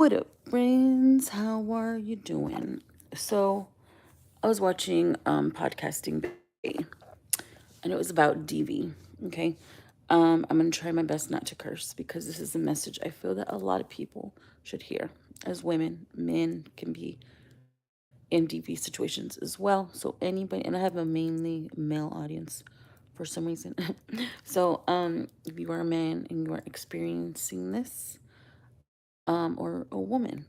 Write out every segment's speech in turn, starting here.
What up, friends? How are you doing? So, I was watching Podcasting Bay, and it was about DV. Okay. I'm going to try my best not to curse because this is a message I feel that a lot of people should hear. As women, men can be in DV situations as well. So, anybody, and I have a mainly male audience for some reason. So, if you are a man and you are experiencing this, or a woman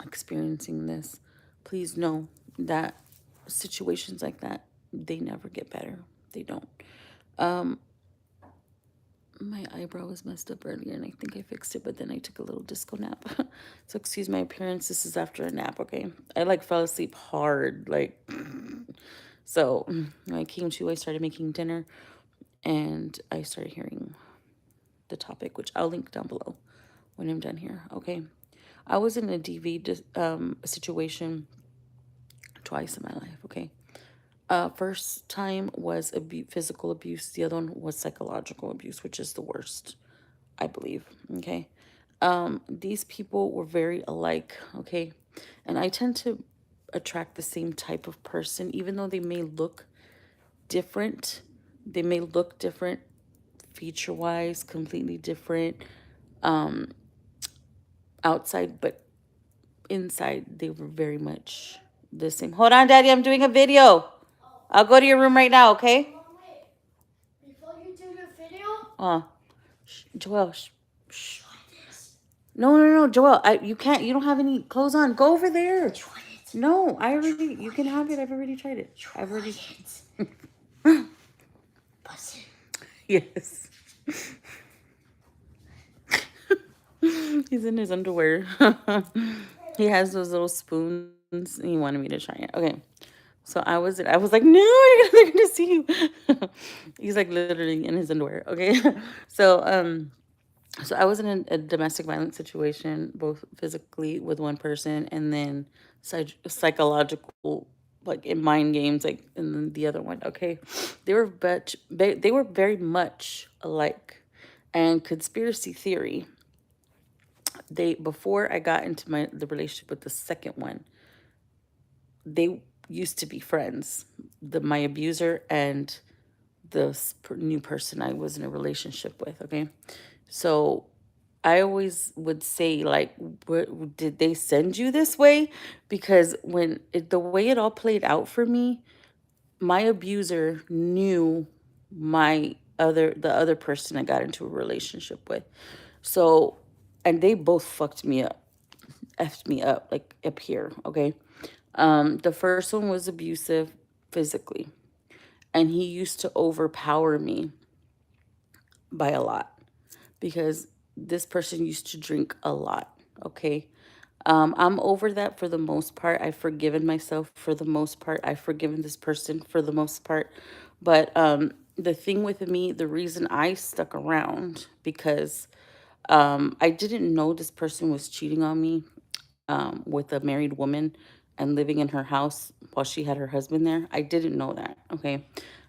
experiencing this, please know that situations like that, they never get better. They don't. Um, my eyebrow was messed up earlier and I think I fixed it, but then I took a little disco nap. So excuse my appearance. This is after a nap, okay? I like fell asleep hard. So when I came to, I started making dinner and I started hearing the topic, which I'll link down below when I'm done here, okay? I was in a DV situation twice in my life, okay? First time was physical abuse. The other one was psychological abuse, which is the worst, I believe, okay? These people were very alike, okay? And I tend to attract the same type of person, even though they may look different. They may look different feature-wise, completely different outside, but inside they were very much the same. Hold on, Daddy, I'm doing a video. I'll go to your room right now, okay? Before you do the video, Joel, shh. No, Joel, you can't. You don't have any clothes on. Go over there. try it. No, I already. You can have it. I've already tried it. I've already. Buzz Yes. He's in his underwear. He has those little spoons. And he wanted me to try it. Okay. So I was like, no, they're gonna see you. He's like literally in his underwear. Okay. So so I was in a domestic violence situation, both physically with one person and then psychological, like in mind games, like in the other one. Okay, they were very much alike, and conspiracy theory. They before I got into the relationship with the second one, they used to be friends. My abuser and the new person I was in a relationship with. Okay, so I always would say, like, what, did they send you this way? Because the way it all played out for me, my abuser knew the other person I got into a relationship with. So, and they both fucked me up, effed me up, like up here, okay? The first one was abusive physically, and he used to overpower me by a lot because this person used to drink a lot, okay? I'm over that for the most part. I've forgiven myself for the most part. I've forgiven this person for the most part. But the thing with me, the reason I stuck around, because I didn't know this person was cheating on me with a married woman and living in her house while she had her husband there. I didn't know that, okay?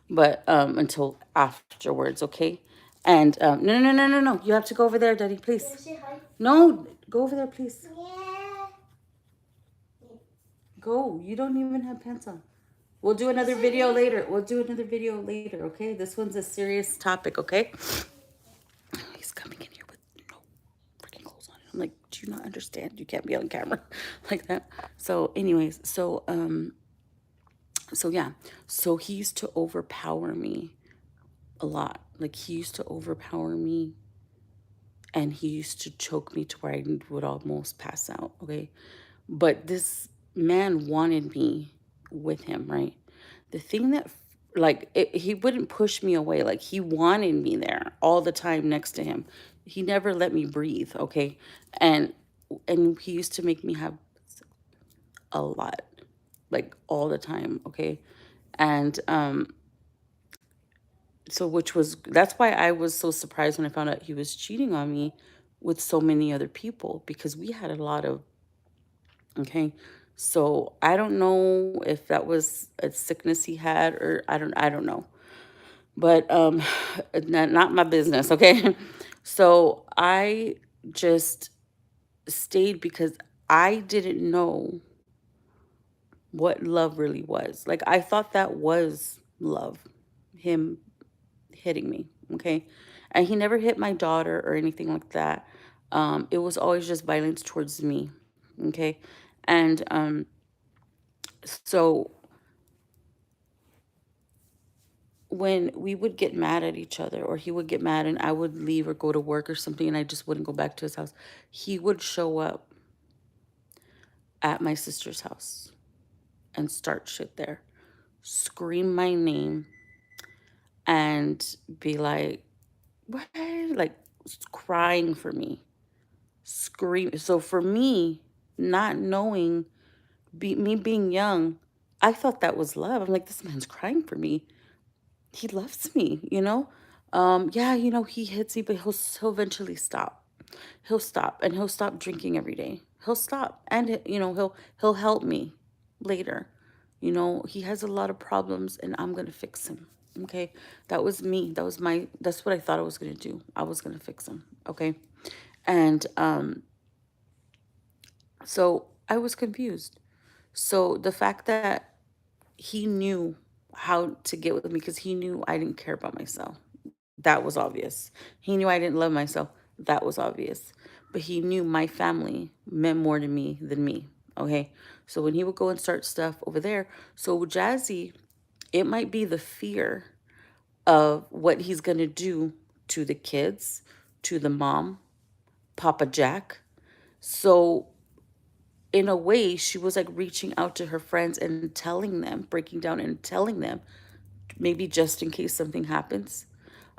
But until afterwards, okay? And no. You have to go over there, Daddy, please. say hi. No, go over there, please. Yeah. Go. You don't even have pants on. We'll do another video later. We'll do another video later, okay? This one's a serious topic, okay? He's coming in here with no freaking clothes on. I'm like, do you not understand? You can't be on camera like that. So, anyways, so yeah. So he used to overpower me a lot. Like he used to overpower me and he used to choke me to where I would almost pass out, okay? But this man wanted me with him, right? The thing that, he wouldn't push me away. Like, he wanted me there all the time next to him. He never let me breathe, okay? And he used to make me have a lot, like all the time, okay? And so that's why I was so surprised when I found out he was cheating on me with so many other people, because we had a lot of, okay, so I don't know if that was a sickness he had, or I don't know, but not my business, okay. So I just stayed because I didn't know what love really was. Like, I thought that was love, him hitting me, okay? And he never hit my daughter or anything like that. It was always just violence towards me, okay? And so when we would get mad at each other, or he would get mad and I would leave or go to work or something and I just wouldn't go back to his house, he would show up at my sister's house and start shit there, scream my name, and be like, what? Like, crying for me, scream. So for me, not knowing, me being young, I thought that was love. I'm like, this man's crying for me. He loves me, you know? Yeah, he hits me, but he'll eventually stop. He'll stop, and he'll stop drinking every day. He'll stop, and he'll help me later. He has a lot of problems, and I'm gonna fix him. Okay, that was me. That's what I thought I was gonna do. I was gonna fix him. Okay, and so I was confused. So the fact that he knew how to get with me, because he knew I didn't care about myself. That was obvious. He knew I didn't love myself. That was obvious. But he knew my family meant more to me than me. Okay. So when he would go and start stuff over there, so with Jazzy, it might be the fear of what he's going to do to the kids, to the mom, Papa Jack. So in a way, she was like reaching out to her friends and telling them, breaking down and telling them, maybe just in case something happens.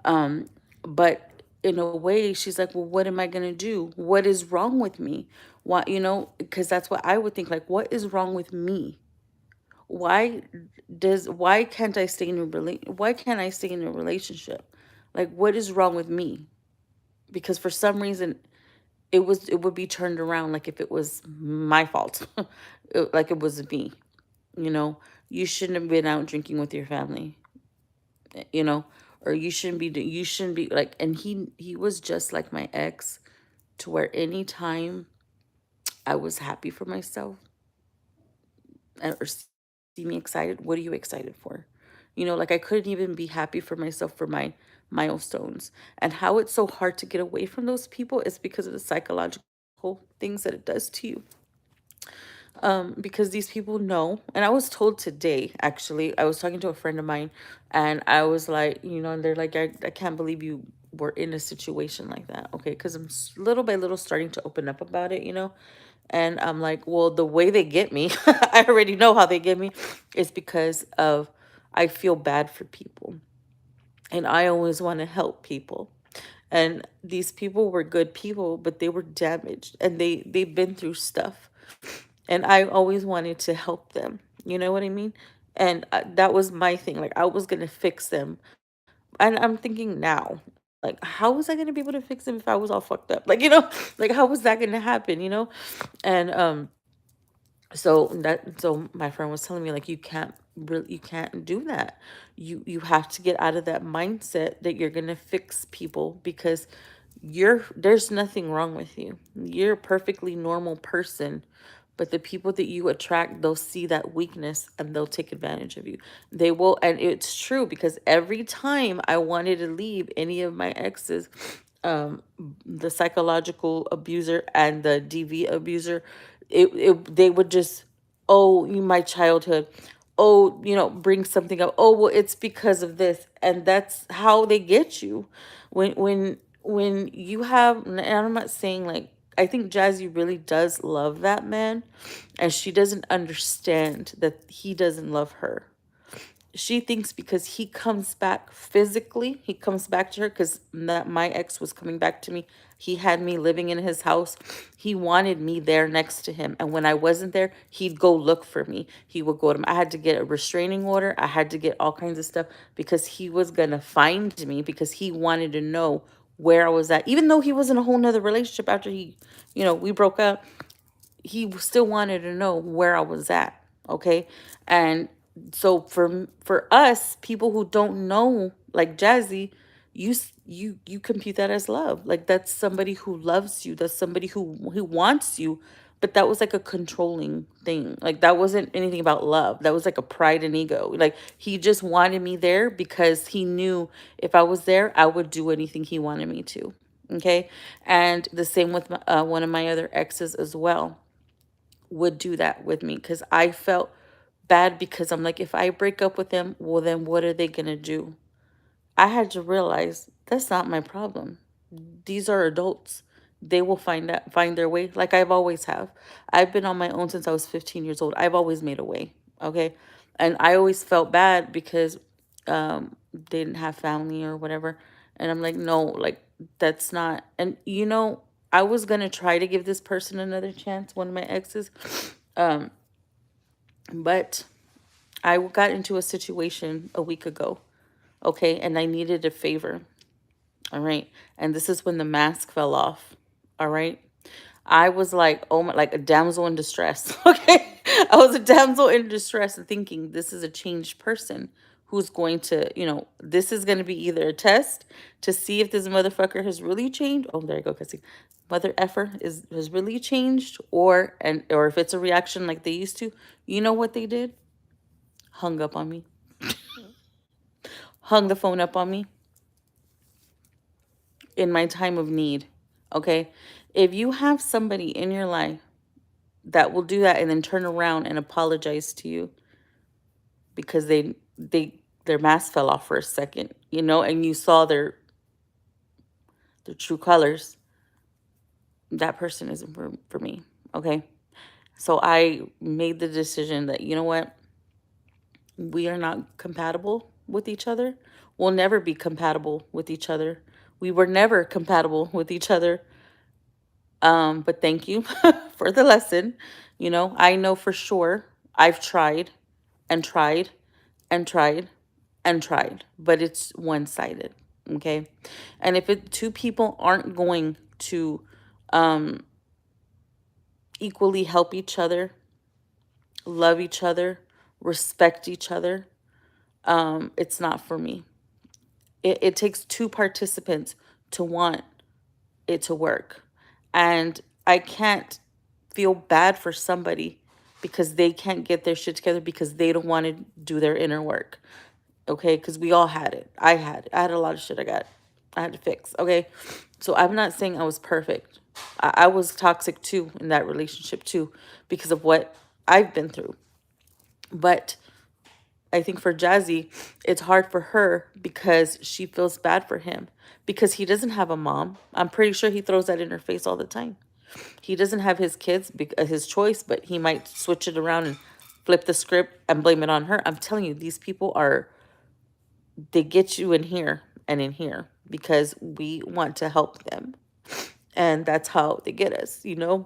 But in a way, she's like, well, what am I going to do? What is wrong with me? Why, because that's what I would think, like, what is wrong with me? Why why can't I stay in why can't I stay in a relationship? Like, what is wrong with me? Because for some reason, it would be turned around like if it was my fault. Like it was me, you know. You shouldn't have been out drinking with your family, you know, or you shouldn't be like. And he was just like my ex, to where anytime I was happy for myself, or see me excited, what are you excited for? Like, I couldn't even be happy for myself for my milestones. And how it's so hard to get away from those people is because of the psychological things that it does to you. Because these people know, and I was told today, actually, I was talking to a friend of mine, and I was like, and they're like, I can't believe you were in a situation like that. Okay, because I'm little by little starting to open up about it. And I'm like, well, the way they get me, I already know how they get me, is because of, I feel bad for people, and I always want to help people. And these people were good people, but they were damaged, and they've been through stuff, and I always wanted to help them. You know what I mean? And that was my thing. Like, I was gonna fix them, and I'm thinking now, like, how was I gonna be able to fix them if I was all fucked up? Like, like, how was that gonna happen? And so my friend was telling me, like, you can't do that. You have to get out of that mindset that you're gonna fix people, because there's nothing wrong with you. You're a perfectly normal person, but the people that you attract, they'll see that weakness and they'll take advantage of you. They will. And it's true, because every time I wanted to leave any of my exes, um the psychological abuser and the DV abuser, they would just, oh, my childhood, oh, bring something up, oh, well, it's because of this. And that's how they get you. When you have, and I'm not saying, like, I think Jazzy really does love that man, and she doesn't understand that he doesn't love her. She thinks because he comes back physically, he comes back to her, because that my ex was coming back to me. He had me living in his house. He wanted me there next to him. And when I wasn't there, he'd go look for me. He would go to, I had to get a restraining order. I had to get all kinds of stuff, because he was going to find me, because he wanted to know where I was at. Even though he was in a whole nother relationship after we broke up, he still wanted to know where I was at. Okay. And so for us, people who don't know, like Jazzy, you compute that as love. Like that's somebody who loves you, that's somebody who wants you. But that was like a controlling thing. Like that wasn't anything about love. That was like a pride and ego. Like he just wanted me there because he knew if I was there, I would do anything he wanted me to. Okay. And the same with one of my other exes as well, would do that with me because I felt bad because I'm like, if I break up with them, well, then what are they going to do? I had to realize that's not my problem. These are adults. They will find their way like I've always have. I've been on my own since I was 15 years old. I've always made a way, okay? And I always felt bad because they didn't have family or whatever. And I'm like, no, like that's not. And I was going to try to give this person another chance, one of my exes. Um but I got into a situation a week ago, okay? And I needed a favor. All right. And this is when the mask fell off. All right. I was like, oh my, like a damsel in distress. Okay. I was a damsel in distress thinking this is a changed person who's going to, this is going to be either a test to see if this motherfucker has really changed. Oh, there you go, Cassie. Mother effer has really changed, or if it's a reaction like they used to. You know what they did? Hung up on me. Hung the phone up on me in my time of need. Okay. If you have somebody in your life that will do that and then turn around and apologize to you because their mask fell off for a second, and you saw their true colors, that person isn't for me. Okay. So I made the decision that, you know what? We are not compatible with each other. We'll never be compatible with each other. We were never compatible with each other. But thank you for the lesson. I know for sure I've tried and tried and tried and tried, but it's one-sided. Okay. And if two people aren't going to equally help each other, love each other, respect each other, it's not for me. It takes two participants to want it to work. And I can't feel bad for somebody because they can't get their shit together because they don't want to do their inner work. Okay, because we all had it. I had it. I had a lot of shit I had to fix. Okay. So I'm not saying I was perfect. I was toxic too in that relationship too because of what I've been through. But I think for Jazzy, it's hard for her because she feels bad for him because he doesn't have a mom. I'm pretty sure he throws that in her face all the time. He doesn't have his kids, his choice, but he might switch it around and flip the script and blame it on her. I'm telling you, these people they get you in here and in here because we want to help them. And that's how they get us, And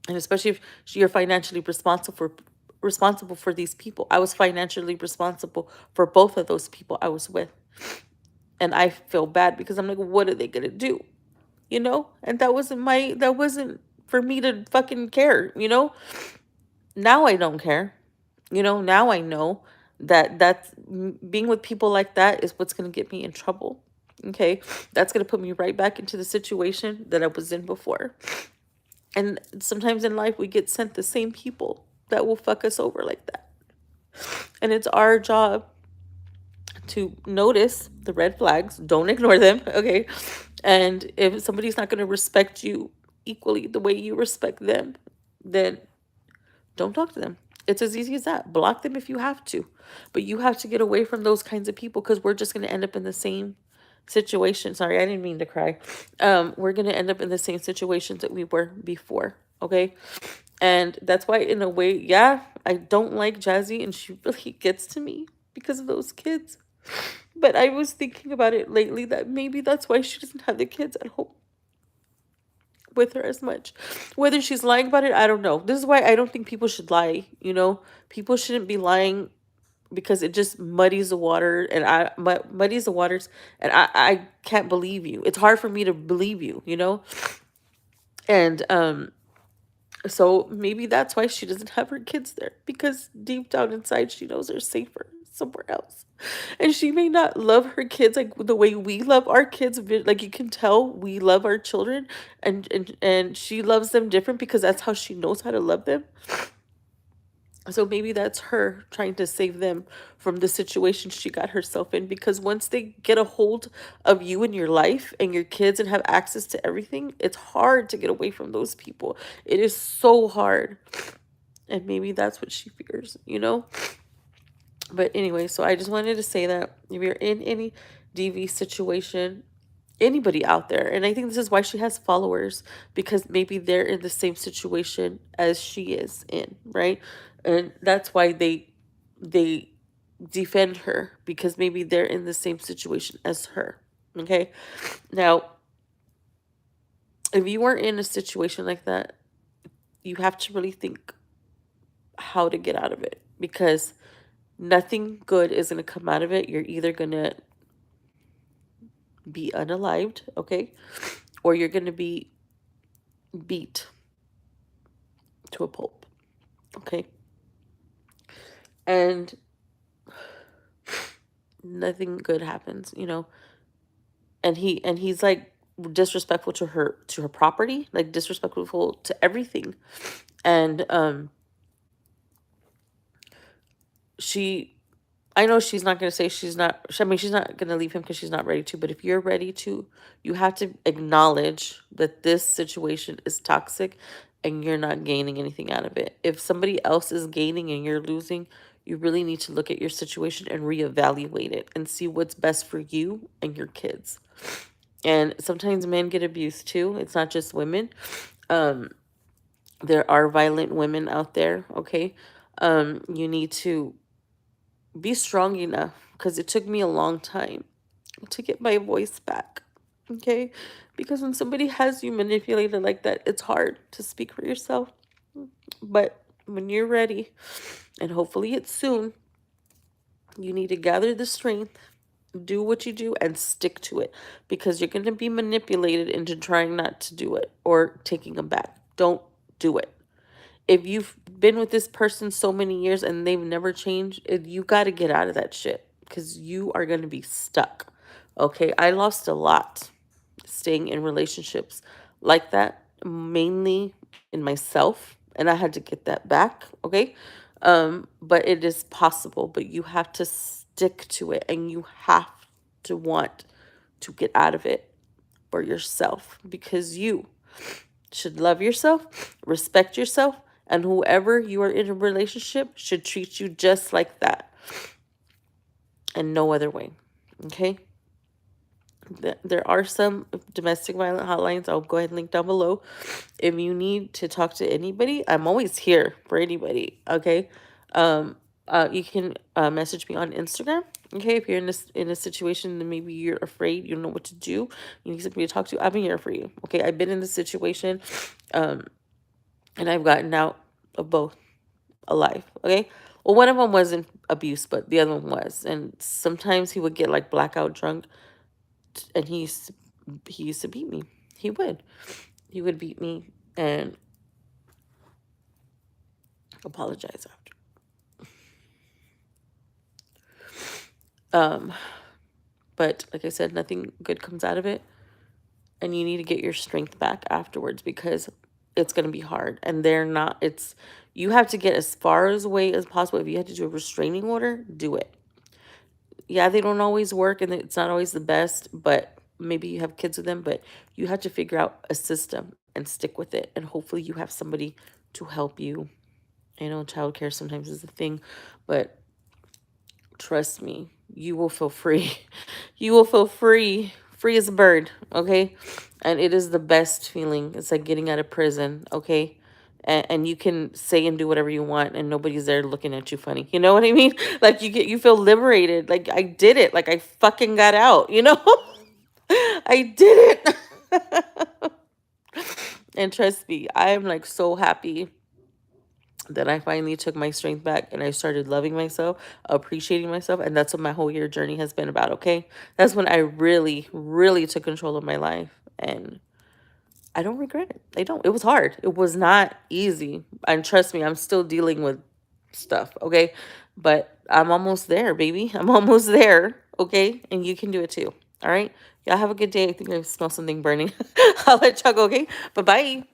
especially if you're financially responsible for these people. I was financially responsible for both of those people I was with. And I feel bad because I'm like, what are they gonna do? And that wasn't for me to fucking care. Now I don't care. Now I know that's being with people like that is what's going to get me in trouble. Okay. That's going to put me right back into the situation that I was in before. And sometimes in life we get sent the same people that will fuck us over like that. And it's our job to notice the red flags, don't ignore them, okay? And if somebody's not going to respect you equally the way you respect them, then don't talk to them. It's as easy as that. Block them if you have to. But you have to get away from those kinds of people because we're just going to end up in the same situation. Sorry, I didn't mean to cry. We're going to end up in the same situations that we were before, okay? And that's why, in a way, yeah, I don't like Jazzy, and she really gets to me because of those kids. But I was thinking about it lately that maybe that's why she doesn't have the kids at home with her as much. Whether she's lying about it, I don't know. This is why I don't think people should lie, People shouldn't be lying because it just muddies the water and muddies the waters, and I can't believe you. It's hard for me to believe you, And so maybe that's why she doesn't have her kids there, because deep down inside she knows they're safer. somewhere else. And she may not love her kids like the way we love our kids. Like you can tell we love our children, and she loves them different because that's how she knows how to love them. So maybe that's her trying to save them from the situation she got herself in. Because once they get a hold of you and your life and your kids and have access to everything, it's hard to get away from those people. It is so hard. And maybe that's what she fears, you know? But anyway, so I just wanted to say that if you're in any DV situation, anybody out there, and I think this is why she has followers, because maybe they're in the same situation as she is in, right? And that's why they defend her, because maybe they're in the same situation as her. Okay? Now, if you are in a situation like that, you have to really think how to get out of it, because nothing good is going to come out of it. You're either going to be unalived, okay? Or you're going to be beat to a pulp, okay? And nothing good happens, you know? And he's like disrespectful to her property, like disrespectful to everything. And she I know she's not going to say I mean, she's not going to leave him because she's not ready to. But if you're ready to, you have to acknowledge that this situation is toxic and you're not gaining anything out of it. If somebody else is gaining and you're losing, you really need to look at your situation and reevaluate it and see what's best for you and your kids. And sometimes men get abused too. It's not just women. There are violent women out there, okay? You need to be strong enough, because it took me a long time to get my voice back, okay? Because when somebody has you manipulated like that, it's hard to speak for yourself. But when you're ready, and hopefully it's soon, you need to gather the strength, do what you do, and stick to it, because you're going to be manipulated into trying not to do it or taking them back. Don't do it. If you've been with this person so many years and they've never changed, you got to get out of that shit, because you are going to be stuck. Okay, I lost a lot staying in relationships like that, mainly in myself, and I had to get that back. Okay, but it is possible, but you have to stick to it, and you have to want to get out of it for yourself, because you should love yourself, respect yourself, and whoever you are in a relationship should treat you just like that, and no other way. Okay? There are some domestic violence hotlines. I'll go ahead and link down below. If you need to talk to anybody, I'm always here for anybody. Okay? You can message me on Instagram. Okay, if you're in a situation that maybe you're afraid, you don't know what to do, you need somebody to talk to, I'm here for you. Okay, I've been in this situation, and I've gotten out of both alive. Okay, well, one of them wasn't abuse, but the other one was. And sometimes he would get like blackout drunk, and he used to beat me. He would beat me and apologize after. But like I said, nothing good comes out of it, and you need to get your strength back afterwards, because it's going to be hard, and you have to get as far away as possible. If you had to do a restraining order, do it. Yeah, they don't always work, and it's not always the best, but maybe you have kids with them, but you have to figure out a system and stick with it, and hopefully you have somebody to help you. I know childcare sometimes is a thing, but trust me, you will feel free. You will feel free as a bird, okay? And it is the best feeling. It's like getting out of prison, okay? And you can say and do whatever you want, and nobody's there looking at you funny. You know what I mean? Like you feel liberated. Like I did it. Like I fucking got out, you know? I did it. And trust me, I am like so happy that I finally took my strength back, and I started loving myself, appreciating myself. And that's what my whole year journey has been about, okay? That's when I really, really took control of my life. And I don't regret it. I don't. It was hard. It was not easy. And trust me, I'm still dealing with stuff, okay? But I'm almost there, baby. I'm almost there. Okay. And you can do it too. All right. Y'all have a good day. I think I smell something burning. I'll let y'all go. Okay. Bye bye.